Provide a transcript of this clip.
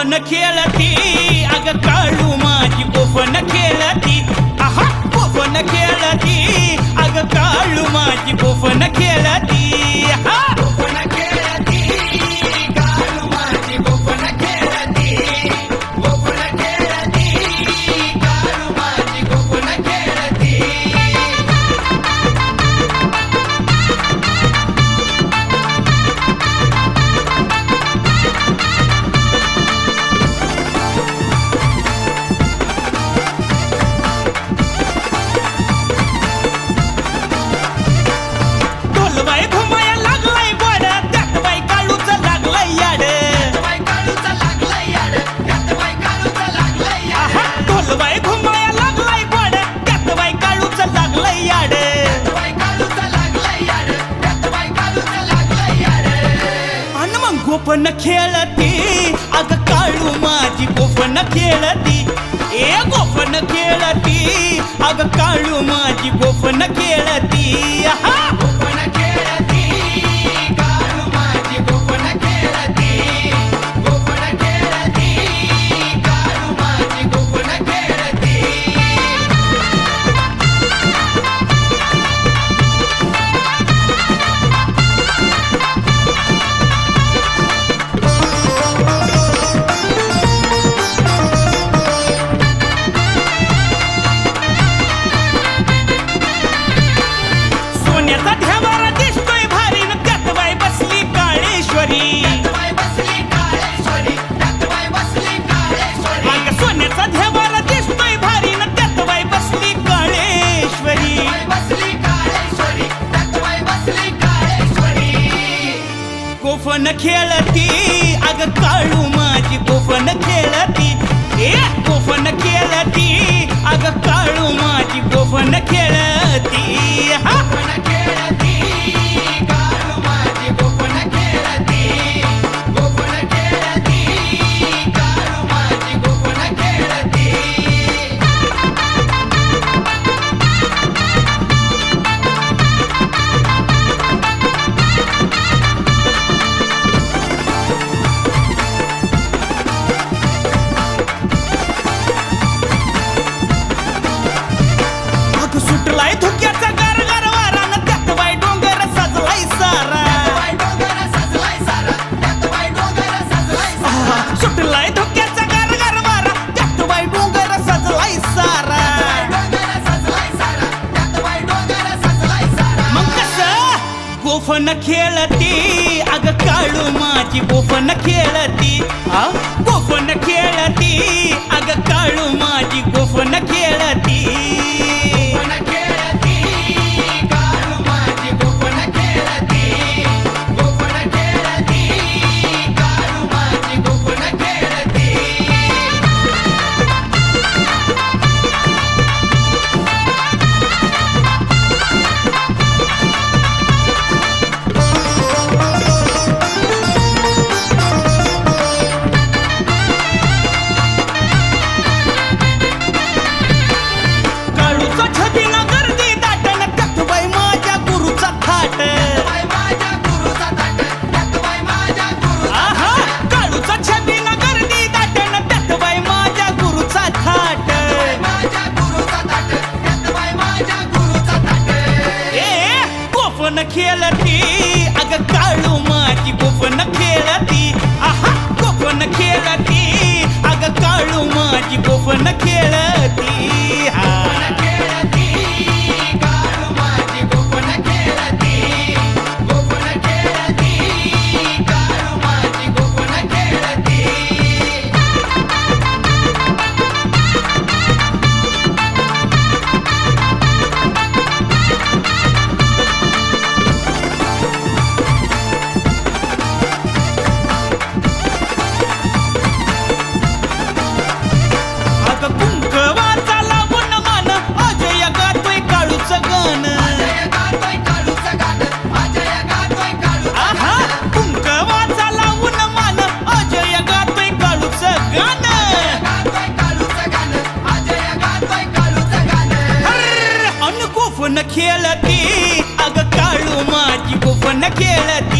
गोफन खेळती अग काळू माझी गोफन खेळती आहा गोफन खेळती अग काळू माझी गोफन खेळती हा गोफन खेळती काळू माझी गोफन खेळती गोफन खेळती काळू माझी गोफन खेळती गोफन खेळती अग काळू माझी गोफन खेळती ए गोफन खेळती अग काळू माझी गोफन खेळती हा गोफन खेळती काळू माझी गोफन खेळती गोफन खेळती काळू माझी गोफन खेळती गोफन खेळती अग काळू माझी गोफन खेळती ए गोफन खेळती अग काळू माझी गोफन खेळती हा गोफन खेळती काळू माझी गोफन खेळती गोफन खेळती काळू माझी गोफन खेळती सुटलाय धुक्याचा गारगार वारा न त्यात बाई डोंगर सजलाय सारा सुटलाय धुक्याचा गारगार वारा त्यात बाई डोंगर सजलाय सारा मग कसं गोफन खेळती अग काळू माझी गोफन खेळती गोफन खेळती अग काळू माझी गोफन खेळती गोफन खेळती अग काळू माझी गोफन खेळती आहा गोफन खेळती अग काळू माझी गोफन खेळती हा काळू माझी गोफन खेळती गोफन खेळती काळू माझी गोफन खेळती गोफन खेळती अग काळू माझी गोफन खेळती